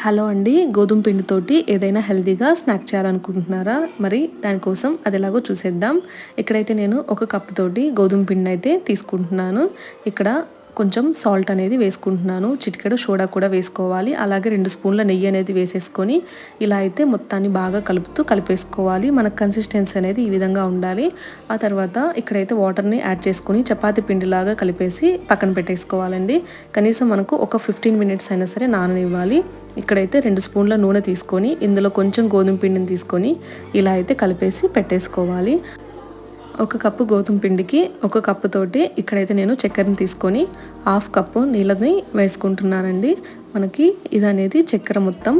Hello అండి. గోధుమ పిండితోటి ఏదైనా హెల్తీగా స్నాక్ చేయాలనుకుంటున్నారా? మరి దానికోసం అది ఎలాగో చూసేద్దాం. ఇక్కడైతే నేను ఒక కప్పు తోటి గోధుమ పిండినైతే తీసుకుంటున్నాను. ఇక్కడ కొంచెం సాల్ట్ అనేది వేసుకుంటున్నాను. చిటికెడు సోడా కూడా వేసుకోవాలి. అలాగే 2 స్పూన్ల నెయ్యి అనేది వేసేసుకొని ఇలా అయితే మొత్తాన్ని బాగా కలిపేసుకోవాలి. మనకు కన్సిస్టెన్సీ అనేది ఈ విధంగా ఉండాలి. ఆ తర్వాత ఇక్కడైతే వాటర్ని యాడ్ చేసుకొని చపాతీ పిండిలాగా కలిపేసి పక్కన పెట్టేసుకోవాలండి. కనీసం మనకు ఒక 15 మినిట్స్ అయినా సరే నాననివ్వాలి. ఇక్కడైతే 2 స్పూన్ల నూనె తీసుకొని ఇందులో కొంచెం గోధుమ పిండిని తీసుకొని ఇలా అయితే కలిపేసి పెట్టేసుకోవాలి. ఒక కప్పు గోధుమ పిండికి ఒక కప్పు తోటి ఇక్కడైతే నేను చక్కెరని తీసుకొని హాఫ్ కప్పు నీళ్ళని వేసుకుంటున్నానండి. మనకి ఇదనేది చక్కెర మొత్తం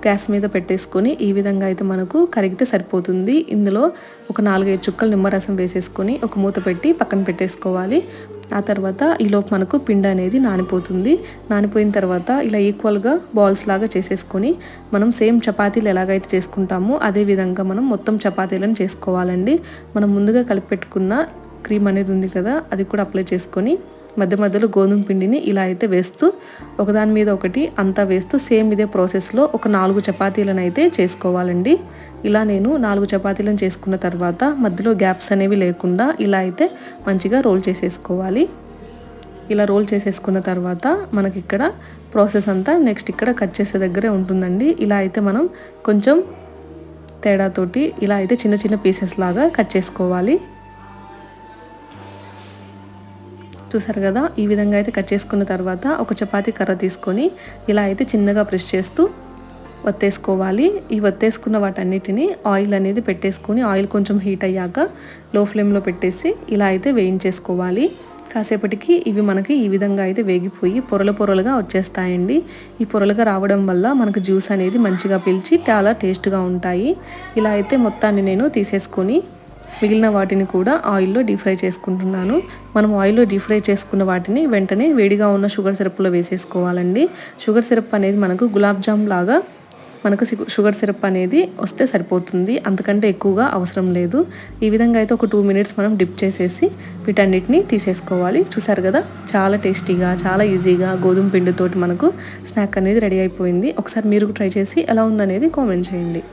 గ్యాస్ మీద పెట్టేసుకొని ఈ విధంగా అయితే మనకు కరిగితే సరిపోతుంది. ఇందులో ఒక 4-5 చుక్కలు నిమ్మరసం వేసేసుకొని ఒక మూత పెట్టి పక్కన పెట్టేసుకోవాలి. ఆ తర్వాత ఈలోపు మనకు పిండి అనేది నానిపోతుంది. నానిపోయిన తర్వాత ఇలా ఈక్వల్గా బాల్స్ లాగా చేసేసుకొని మనం సేమ్ చపాతీలు ఎలాగైతే చేసుకుంటామో అదే విధంగా మనం మొత్తం చపాతీలను చేసుకోవాలండి. మనం ముందుగా కలిపి పెట్టుకున్న క్రీమ్ అనేది ఉంది కదా, అది కూడా అప్లై చేసుకొని మధ్య మధ్యలో గోధుమ పిండిని ఇలా అయితే వేస్తూ ఒకదాని మీద ఒకటి అంతా వేస్తూ సేమ్ ఇదే ప్రాసెస్లో ఒక 4 చపాతీలను అయితే చేసుకోవాలండి. ఇలా నేను 4 చపాతీలను చేసుకున్న తర్వాత మధ్యలో గ్యాప్స్ అనేవి లేకుండా ఇలా అయితే మంచిగా రోల్ చేసేసుకోవాలి. ఇలా రోల్ చేసేసుకున్న తర్వాత మనకి ఇక్కడ ప్రాసెస్ అంతా నెక్స్ట్ ఇక్కడ కట్ చేసే దగ్గరే ఉంటుందండి. ఇలా అయితే మనం కొంచెం తేడాతోటి ఇలా అయితే చిన్న చిన్న పీసెస్ లాగా కట్ చేసుకోవాలి. చూసారు కదా, ఈ విధంగా అయితే కట్ చేసుకున్న తర్వాత ఒక చపాతీ కర్ర తీసుకొని ఇలా అయితే చిన్నగా ప్రెస్ చేస్తూ వత్తేసుకోవాలి. ఈ వత్తేసుకున్న వాటన్నిటిని ఆయిల్ అనేది పెట్టేసుకొని ఆయిల్ కొంచెం హీట్ అయ్యాక లో ఫ్లేమ్లో పెట్టేసి ఇలా అయితే వేయించేసుకోవాలి. కాసేపటికి ఇవి మనకి ఈ విధంగా అయితే వేగిపోయి పొరలుగా వచ్చేస్తాయండి. ఈ పొరలుగా రావడం వల్ల మనకు జ్యూస్ అనేది మంచిగా పీల్చి చాలా టేస్ట్గా ఉంటాయి. ఇలా అయితే మొత్తాన్ని నేను తీసేసుకొని మిగిలిన వాటిని కూడా ఆయిల్లో డీప్ ఫ్రై చేసుకుంటున్నాను. మనం ఆయిల్లో డీప్ ఫ్రై చేసుకున్న వాటిని వెంటనే వేడిగా ఉన్న షుగర్ సిరప్లో వేసేసుకోవాలండి. షుగర్ సిరప్ అనేది మనకు గులాబ్ జామ్ లాగా మనకు షుగర్ సిరప్ అనేది వస్తే సరిపోతుంది, అంతకంటే ఎక్కువగా అవసరం లేదు. ఈ విధంగా అయితే ఒక 2 మినిట్స్ మనం డిప్ చేసేసి వీటన్నిటిని తీసేసుకోవాలి. చూసారు కదా, చాలా టేస్టీగా చాలా ఈజీగా గోధుమ పిండితోటి మనకు స్నాక్ అనేది రెడీ అయిపోయింది. ఒకసారి మీరు ట్రై చేసి ఎలా ఉందనేది కామెంట్ చేయండి.